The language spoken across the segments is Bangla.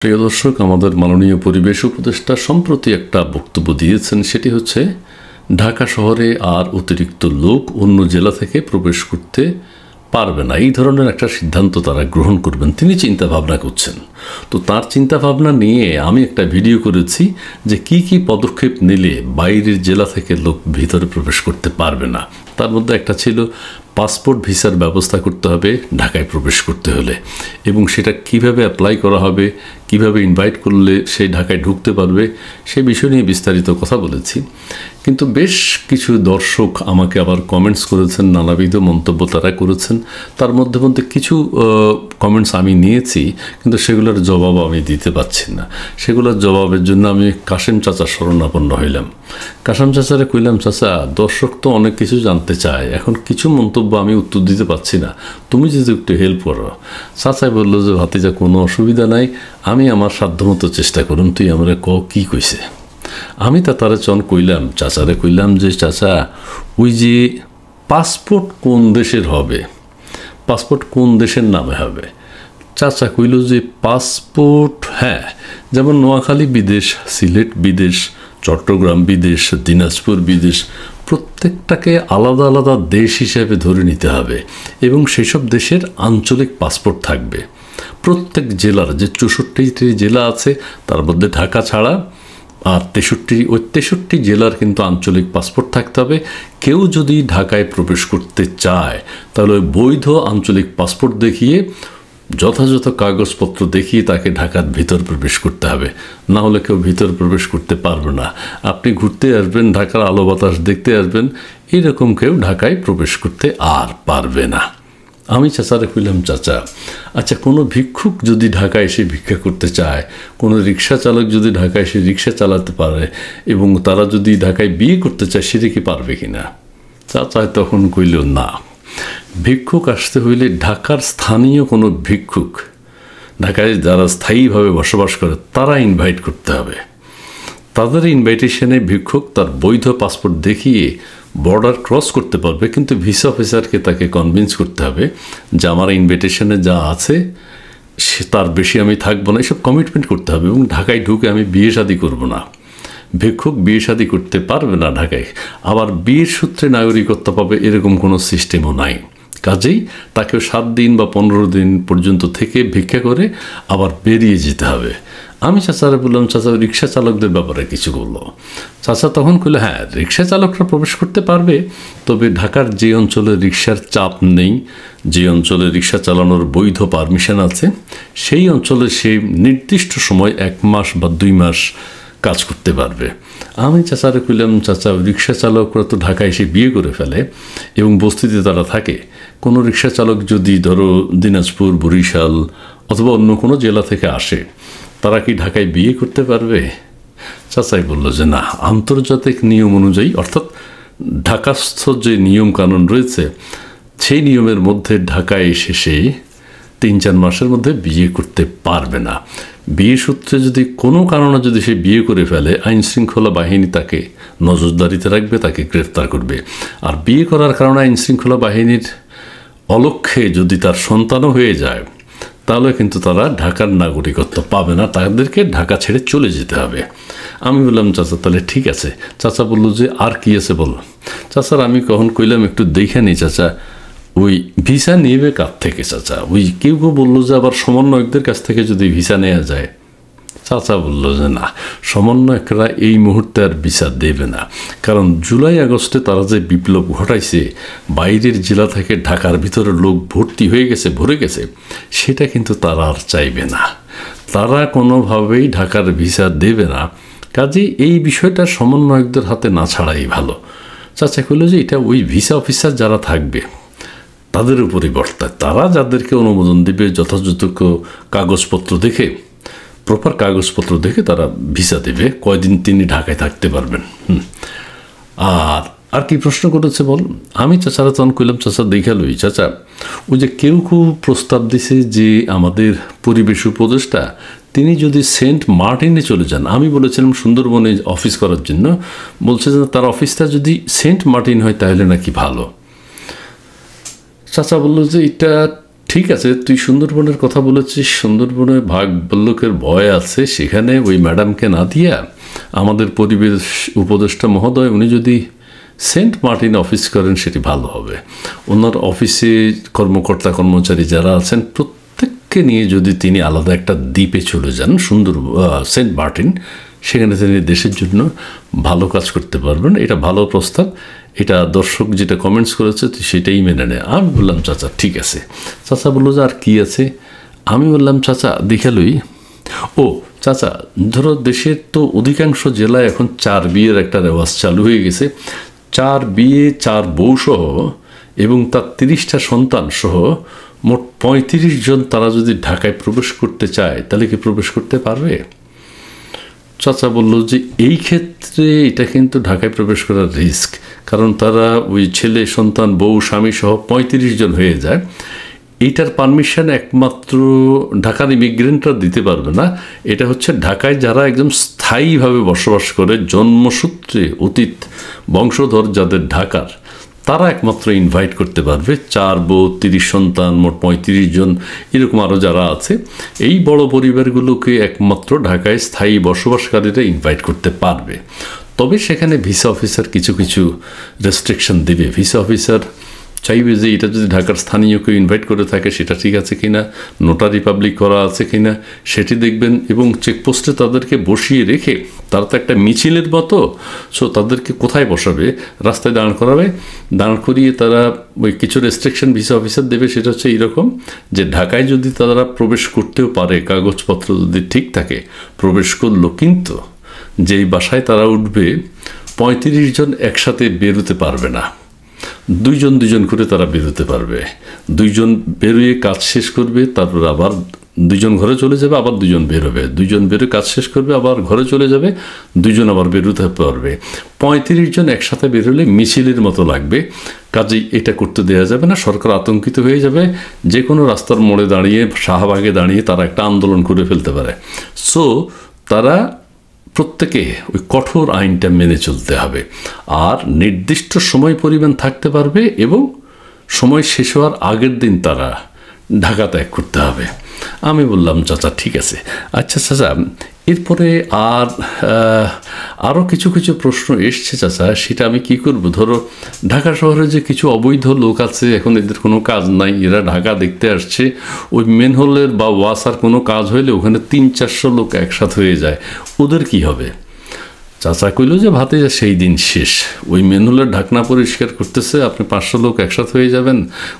প্রিয় দর্শক, আমাদের মাননীয় পরিবেশ উপদেষ্টা সম্প্রতি একটা বক্তব্য দিয়েছেন। সেটি হচ্ছে ঢাকা শহরে আর অতিরিক্ত লোক অন্য জেলা থেকে প্রবেশ করতে পারবে না। এই ধরনের একটা সিদ্ধান্ত তারা গ্রহণ করবেন, তিনি চিন্তা ভাবনা করছেন। তো তার চিন্তা ভাবনা নিয়ে আমি একটা ভিডিও করেছি যে কি কি পদক্ষেপ নিলে বাইরের জেলা থেকে লোক ভিতরে প্রবেশ করতে পারবে না। তার মধ্যে একটা ছিল পাসপোর্ট ভিসার ব্যবস্থা করতে হবে ঢাকায় প্রবেশ করতে হলে, এবং সেটা কিভাবে অ্যাপ্লাই করা হবে, কিভাবে ইনভাইট করলে সে ঢাকায় ঢুকতে পারবে, সে বিষয় নিয়ে বিস্তারিত কথা বলেছি। কিন্তু বেশ কিছু দর্শক আমাকে আবার কমেন্টস করেছেন, নানাবিধ মন্তব্য তারা করেছেন। তার মধ্যে কিছু কমেন্টস আমি নিয়েছি, কিন্তু সেগুলোর জবাব আমি দিতে পারছি না। সেগুলোর জবাবের জন্য আমি কাশেম চাচার শরণাপন্ন হইলাম। কাশেম চাচারে কইলাম, চাচা, দর্শক তো অনেক কিছু জানতে চায়, এখন কিছু মন্তব্য আমি উত্তর দিতে পারছি না, তুমি যদি একটু হেল্প করো। চাচাই বললো যে, ভাতিজা, কোনো অসুবিধা নাই, আমি আমার সাধ্যমতো চেষ্টা করুন, তুই আমরা কি কইছে। আমি তারে কইলাম, চাচারে কইলাম যে, চাচা, ওই যে পাসপোর্ট কোন দেশের হবে, পাসপোর্ট কোন দেশের নামে হবে? চাচা কইল যে পাসপোর্ট, হ্যাঁ, যেমন নোয়াখালী বিদেশ, সিলেট বিদেশ, চট্টগ্রাম বিদেশ, দিনাজপুর বিদেশ, প্রত্যেকটাকে আলাদা আলাদা দেশ হিসেবে ধরে নিতে হবে, এবং সেসব দেশের আঞ্চলিক পাসপোর্ট থাকবে। প্রত্যেক জেলার যে 64টি জেলা আছে তার মধ্যে ঢাকা ছাড়া আর 63 জেলার কিন্তু আঞ্চলিক পাসপোর্ট থাকতে হবে। কেউ যদি ঢাকায় প্রবেশ করতে চায় তাহলে ওই বৈধ আঞ্চলিক পাসপোর্ট দেখিয়ে, যথাযথ কাগজপত্র দেখিয়ে তাকে ঢাকার ভিতর প্রবেশ করতে হবে, না হলে কেউ ভিতর প্রবেশ করতে পারবে না। আপনি ঘুরতে আসবেন, ঢাকার আলো বাতাস দেখতে আসবেন, এরকম কেউ ঢাকায় প্রবেশ করতে আর পারবে না। আমি চাচারে কইলাম, চাচা, আচ্ছা, কোনো ভিক্ষুক যদি ঢাকায় এসে ভিক্ষা করতে চায়, কোনো রিক্সা চালক যদি ঢাকায় এসে রিক্সা চালাতে পারে, এবং তারা যদি ঢাকায় বিয়ে করতে চায়, সেটা কি পারবে কি না? চাচা তখন কইল, না, ভিক্ষুক আসতে হইলে ঢাকার স্থানীয় কোনো ভিক্ষুক, ঢাকায় যারা স্থায়ীভাবে বসবাস করে, তারা ইনভাইট করতে হবে। তাদের ইনভাইটেশনে ভিক্ষুক তার বৈধ পাসপোর্ট দেখিয়ে বর্ডার ক্রস করতে পারবে, কিন্তু ভিসা অফিসারকে তাকে কনভিন্স করতে হবে যে আমার ইনভাইটেশনে যা আছে সে তার বেশি আমি থাকবো না, এসব কমিটমেন্ট করতে হবে, এবং ঢাকায় ঢুকে আমি বিয়ে শাদী করবো না। ভিক্ষুক বিয়ে শাদী করতে পারবে না ঢাকায়, আবার বিয়ের সূত্রে নাগরিকত্ব পাবে এরকম কোনো সিস্টেমও নাই। কাজেই তাকে 7 দিন বা 15 দিন পর্যন্ত থেকে ভিক্ষা করে আবার বেরিয়ে যেতে হবে। আমি চাচারে বললাম, চাচা, রিক্সা চালকদের ব্যাপারে কিছু বললো। চাচা তখন কইল, হ্যাঁ, রিক্সা চালকরা প্রবেশ করতে পারবে, তবে ঢাকার যে অঞ্চলে রিক্সার চাপ নেই, যে অঞ্চলে রিক্সা চালানোর বৈধ পারমিশন আছে, সেই অঞ্চলে সেই নির্দিষ্ট সময় 1 মাস বা 2 মাস কাজ করতে পারবে। আমি চাচারে কইলাম, চাচা, রিক্সা চালকরা তো ঢাকায় এসে বিয়ে করে ফেলে এবং বস্তিতে তারা থাকে। কোনো রিক্সা চালক যদি ধরো দিনাজপুর, বরিশাল অথবা অন্য কোনো জেলা থেকে আসে, তারা কি ঢাকায় বিয়ে করতে পারবে? চাচাই বলল যে, না, আন্তর্জাতিক নিয়ম অনুযায়ী, অর্থাৎ ঢাকাস্থ যে নিয়ম কানুন রয়েছে, সেই নিয়মের মধ্যে ঢাকায় এসে সে 3-4 মাসের মধ্যে বিয়ে করতে পারবে না। বিয়ে সূত্রে যদি কোনো কারণে যদি সে বিয়ে করে ফেলে, আইন শৃঙ্খলা বাহিনী তাকে নজরদারিতে রাখবে, তাকে গ্রেফতার করবে। আর বিয়ে করার কারণে আইন শৃঙ্খলা বাহিনীর অলক্ষ্যে যদি তার সন্তানও হয়ে যায়, তাহলে কিন্তু তারা ঢাকার নাগরিকত্ব পাবে না, তাদেরকে ঢাকা ছেড়ে চলে যেতে হবে। আমি বললাম, চাচা, তাহলে ঠিক আছে। চাচা বলল যে, আর কি আছে বল। চাচার আমি কখন কইলাম, একটু দেখে নি চাচা, ওই ভিসা নেবে কার থেকে? চাচা, ওই কেউ বললো যে আবার সমন্বয়কদের কাছ থেকে যদি ভিসা নেওয়া যায়। চাচা বলল যে, না, সমন্বয়করা এই মুহূর্তে আর ভিসা দেবে না, কারণ জুলাই আগস্টে তারা যে বিপ্লব ঘটাইছে, বাইরের জেলা থেকে ঢাকার ভিতরে লোক ভর্তি হয়ে গেছে, ভরে গেছে, সেটা কিন্তু তারা আর চাইবে না। তারা কোনোভাবেই ঢাকার ভিসা দেবে না। কাজে এই বিষয়টা সমন্বয়কদের হাতে না ছাড়াই ভালো। চাচা কইল যে, এটা ওই ভিসা অফিসার যারা থাকবে তাদের উপরই বর্তায়, তারা যাদেরকে অনুমোদন দেবে, যথাযথ কাগজপত্র দেখে, প্রপার কাগজপত্র দেখে তারা ভিসা দেবে, কয়দিন তিনি ঢাকায় থাকতে পারবেন। আর কি প্রশ্ন করেছে বল। আমি চাচারা তখন কইলাম, চাচা, দেখালই, চাচা, ওই যে কেউ প্রস্তাব দিছে যে আমাদের পরিবেশ উপদেষ্টা তিনি যদি সেন্ট মার্টিনে চলে যান। আমি বলেছিলাম সুন্দরবনে অফিস করার জন্য, বলছে যে তার অফিসটা যদি সেন্ট মার্টিন হয় তাহলে নাকি ভালো। চাচা বললো যে, এটা ঠিক আছে, তুই সুন্দরবনের কথা বলেছিস, সুন্দরবনে বাঘ ভাল্লুকের ভয় আছে, সেখানে ওই ম্যাডামকে না দিয়া আমাদের পরিবেশ উপদেষ্টা মহোদয় উনি যদি সেন্ট মার্টিন অফিস করেন সেটি ভালো হবে। ওনার অফিসে কর্মকর্তা কর্মচারী যারা আছেন প্রত্যেককে নিয়ে যদি তিনি আলাদা একটা দ্বীপে চলে যান সেন্ট মার্টিন, সেখানে তিনি দেশের জন্য ভালো কাজ করতে পারবেন। এটা ভালো প্রস্তাব, এটা দর্শক যেটা কমেন্টস করেছে সেটাই মেনে নেয়। আমি বললাম চাচা ঠিক আছে। চাচা বললো যে আর কি আছে? আমি বললাম চাচা দেখালই। ও চাচা, ধরো দেশের তো অধিকাংশ জেলায় এখন 4 বিয়ের একটা রেওয়াজ চালু হয়ে গেছে। 4 বিয়ে 4 বউ সহ এবং তার 30টা সন্তান সহ মোট 35 জন তারা যদি ঢাকায় প্রবেশ করতে চায় তাহলে কি প্রবেশ করতে পারবে? চাচা বলল যে এই ক্ষেত্রে এটা কিন্তু ঢাকায় প্রবেশ করার রিস্ক, কারণ তারা ওই ছেলে সন্তান বউ স্বামী সহ 35 জন হয়ে যায়। এইটার পারমিশন একমাত্র ঢাকার ইমিগ্রেন্টরা দিতে পারবে না। এটা হচ্ছে ঢাকায় যারা একদম স্থায়ীভাবে বসবাস করে, জন্মসূত্রে অতীত বংশধর যাদের ঢাকার, তারা একমাত্র ইনভাইট করতে পারবে। 4 বউ 30 সন্তান মোট 35 জন, এরকম আরও যারা আছে, এই বড় পরিবারগুলোকে একমাত্র ঢাকায় স্থায়ী বসবাসকারীরা ইনভাইট করতে পারবে। তবে সেখানে ভিসা অফিসার কিছু কিছু রেস্ট্রিকশন দেবে। ভিসা অফিসার চাইবে যে এটা যদি ঢাকার স্থানীয় কেউ ইনভাইট করে থাকে সেটা ঠিক আছে কিনা, নোটারি পাবলিক করা আছে কিনা সেটি দেখবেন, এবং চেকপোস্টে তাদেরকে বসিয়ে রেখে, তারা তো একটা মিছিলের মতো, সো তাদেরকে কোথায় বসাবে? রাস্তায় দাঁড় করাবে, দাঁড় করিয়ে তারা ওই কিছু রেস্ট্রিকশন ভিসা অফিসার দেবে। সেটা হচ্ছে এইরকম যে ঢাকায় যদি তারা প্রবেশ করতেও পারে, কাগজপত্র যদি ঠিক থাকে, প্রবেশ করলো, কিন্তু যেই বাসায় তারা উঠবে 35 জন একসাথে বেরোতে পারবে না। 2 জন 2 জন করে তারা বেরোতে পারবে। 2 জন বেরোয় কাজ শেষ করবে, তারপর আবার 2 জন ঘরে চলে যাবে, আবার 2 জন বেরোবে, 2 জন বেরোয় কাজ শেষ করবে, আবার ঘরে চলে যাবে, 2 জন আবার বেরোতে পারবে। 35 জন একসাথে বেরোলে মিছিলের মতো লাগবে, কাজেই এটা করতে দেওয়া যাবে না। সরকার আতঙ্কিত হয়ে যাবে, যে কোনো রাস্তার মোড়ে দাঁড়িয়ে, শাহবাগে দাঁড়িয়ে তারা একটা আন্দোলন করে ফেলতে পারে। সো তারা প্রত্যেকে ওই কঠোর আইনটা মেনে চলতে হবে, আর নির্দিষ্ট সময় পরিমাণ থাকতে পারবে, এবং সময় শেষ হওয়ার আগের দিন তারা ঢাকা ত্যাগ করতে হবে। আমি বললাম চাচা ঠিক আছে। আচ্ছা চাচা, এরপরে আরও কিছু কিছু প্রশ্ন এসছে চাচা, সেটা আমি কি করব? ধরো ঢাকা শহরে যে কিছু অবৈধ লোক আছে, এখন এদের কোনো কাজ নাই, এরা ঢাকা দেখতে আসছে, ওই মেনহোলের বা ওয়াসার কোনো কাজ হইলে ওখানে 300-400 লোক একসাথে হয়ে যায়, ওদের কি হবে? চাচা কইল যে ভাতে সেই দিন শেষ। ওই মেনহোলের ঢাকনা পরিষ্কার করতেছে, আপনি 500 লোক একসাথে হয়ে যাবেন।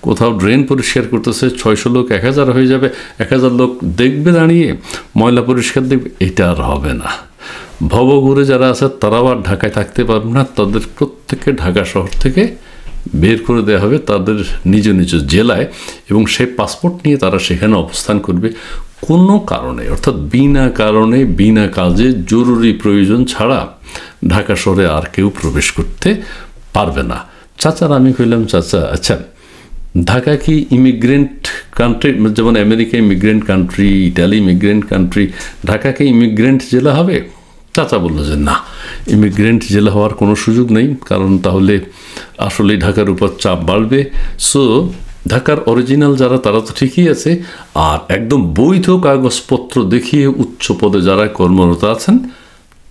কোথাও ড্রেন পরিষ্কার করতেছে, 600 লোক 1000 হয়ে যাবে। 1000 লোক দেখবে দাঁড়িয়ে, ময়লা পরিষ্কার দেখবে, এটা আর হবে না। ভবঘুরে যারা আছে তারাও আর ঢাকায় থাকতে পারবে না, তাদের প্রত্যেককে ঢাকা শহর থেকে বের করে দেওয়া হবে তাদের নিজ নিজ জেলায়, এবং সেই পাসপোর্ট নিয়ে তারা সেখানে অবস্থান করবে। কোনো কারণে, অর্থাৎ বিনা কারণে, বিনা কাজে, জরুরি প্রয়োজন ছাড়া ঢাকা শহরে আর কেউ প্রবেশ করতে পারবে না। চাচার আমি কইলাম চাচা আচ্ছা, ঢাকা কি ইমিগ্রেন্ট কান্ট্রি, যেমন America immigrant country, Italy immigrant country, Dhaka কি ইমিগ্রেন্ট জেলা হবে? চাচা বললো যে না, ইমিগ্রেন্ট জেলা হওয়ার কোনো সুযোগ নেই, কারণ তাহলে আসলে ঢাকার উপর চাপ বাড়বে। সো ঢাকার অরিজিনাল যারা তারা তো ঠিকই আছে, আর একদম বৈধ কাগজপত্র দেখিয়ে উচ্চ পদে যারা কর্মরত আছেন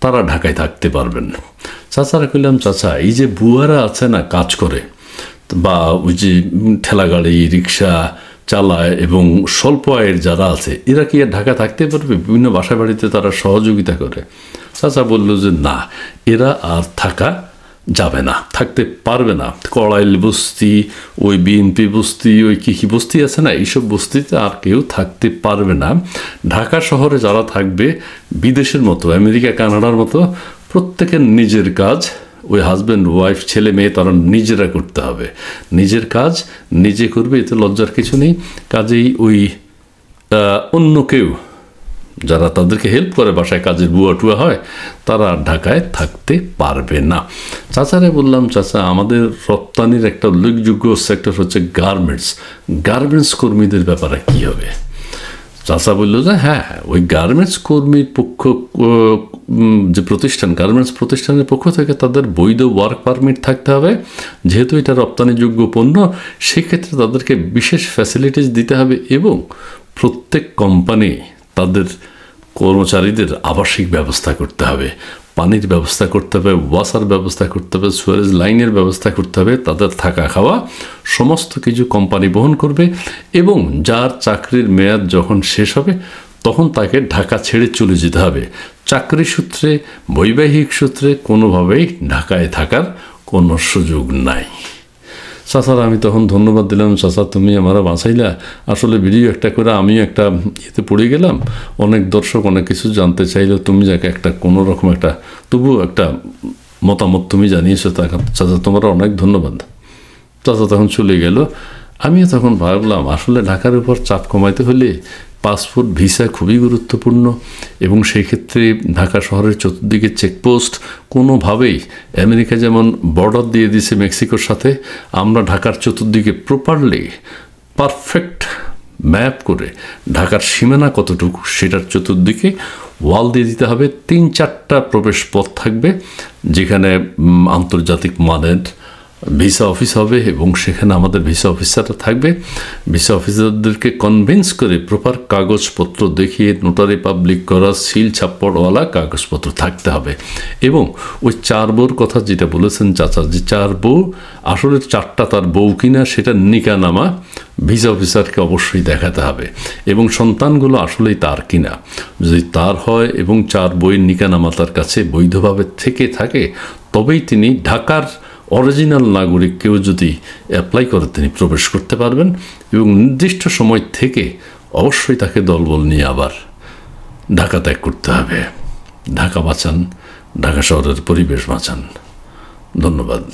তারা ঢাকায় থাকতে পারবেন। চাচারা কইলাম চাচা, এই যে বুয়ারা আছে না, কাজ করে, বা ওই যে ঠেলাগাড়ি রিক্সা চালায় এবং স্বল্প আয়ের যারা আছে, এরা কি আর ঢাকা থাকতে পারবে? বিভিন্ন বাসা বাড়িতে তারা সহযোগিতা করে। চাচা বলল যে না, এরা আর থাকা যাবে না, থাকতে পারবে না। কড়াইল বস্তি, ওই বিএনপি বস্তি, ওই কী বস্তি আছে না, এইসব বস্তিতে আর কেউ থাকতে পারবে না। ঢাকা শহরে যারা থাকবে, বিদেশের মতো, আমেরিকা কানাডার মতো প্রত্যেকের নিজের কাজ, ওই হাজব্যান্ড ওয়াইফ ছেলে মেয়ে তারা নিজেরা করতে হবে, নিজের কাজ নিজে করবে, এতে লজ্জার কিছু নেই। কাজেই ওই অন্য কেউ যারা তাদেরকে হেল্প করে, বাসায় কাজের বুয়া টুয়া হয়, তারা ঢাকায় থাকতে পারবে না। চাচারে বললাম চাচা, আমাদের রপ্তানির একটা উল্লেখযোগ্য সেক্টর হচ্ছে গার্মেন্টস, গার্মেন্টস কর্মীদের ব্যাপারে কী হবে? চাচা বলল যে হ্যাঁ, ওই গার্মেন্টস কর্মীর যে প্রতিষ্ঠান, গার্মেন্টস প্রতিষ্ঠানের পক্ষ থেকে তাদের বৈধ ওয়ার্ক পারমিট থাকতে হবে। যেহেতু এটা রপ্তানিযোগ্য পণ্য, সেক্ষেত্রে তাদেরকে বিশেষ ফ্যাসিলিটিস দিতে হবে এবং প্রত্যেক কোম্পানি তাদের কর্মচারীদের আবাসিক ব্যবস্থা করতে হবে, পানির ব্যবস্থা করতে হবে, ওয়াসার ব্যবস্থা করতে হবে, সুয়ারেজ লাইনের ব্যবস্থা করতে হবে। তাদের থাকা খাওয়া সমস্ত কিছু কোম্পানি বহন করবে এবং যার চাকরির মেয়াদ যখন শেষ হবে তখন তাকে ঢাকা ছেড়ে চলে যেতে হবে। চাকরি সূত্রে, বৈবাহিক সূত্রে কোনোভাবেই ঢাকায় থাকার কোনো সুযোগ নাই। চাচার আমি তখন ধন্যবাদ দিলাম, চাচা তুমি আমরা বাঁচাইলা। আসলে ভিডিও একটা করে আমিও একটা ইয়েতে পড়ে গেলাম, অনেক দর্শক অনেক কিছু জানতে চাইলো, তুমি যাকে একটা কোনো রকম একটা তবুও একটা মতামত তুমি জানিয়েছো, চাচা তোমার অনেক ধন্যবাদ। চাচা তখন চলে গেল। আমিও তখন ভাবলাম আসলে ঢাকার উপর চাপ কমাইতে হলে পাসপোর্ট ভিসা খুবই গুরুত্বপূর্ণ এবং সেই ক্ষেত্রে ঢাকা শহরের চতুর্দিকে চেকপোস্ট কোনোভাবেই, আমেরিকা যেমন বর্ডার দিয়ে দিয়েছে মেক্সিকোর সাথে, আমরা ঢাকার চতুর্দিকে প্রপারলি পারফেক্ট ম্যাপ করে ঢাকার সীমানা কতটুকু সেটার চতুর্দিকে ওয়াল দিয়ে দিতে হবে। 3-4টা প্রবেশ পথ থাকবে যেখানে আন্তর্জাতিক মানের ভিসা অফিস হবে এবং সেখানে আমাদের ভিসা অফিসাররা থাকবে। ভিসা অফিসারদেরকে কনভিন্স করে প্রপার কাগজপত্র দেখিয়ে নোটারি পাবলিক করা সিল ছাপ্পড়ওয়ালা কাগজপত্র থাকতে হবে। এবং ওই 4 বউর কথা যেটা বলেছেন চাচা, যে 4 বউ আসলে 4টা তার বউ কিনা সেটা নিকানামা ভিসা অফিসারকে অবশ্যই দেখাতে হবে এবং সন্তানগুলো আসলেই তার কিনা। যদি তার হয় এবং 4 বইয়ের নিকানামা তার কাছে বৈধভাবে থেকে থাকে তবেই তিনি ঢাকার অরিজিনাল নাগরিক কেউ যদি অ্যাপ্লাই করে তিনি প্রবেশ করতে পারবেন এবং নির্দিষ্ট সময় থেকে অবশ্যই তাকে দলবল নিয়ে আবার ঢাকা ত্যাগ করতে হবে। ঢাকা বাঁচান, ঢাকা শহরের পরিবেশ বাঁচান। ধন্যবাদ।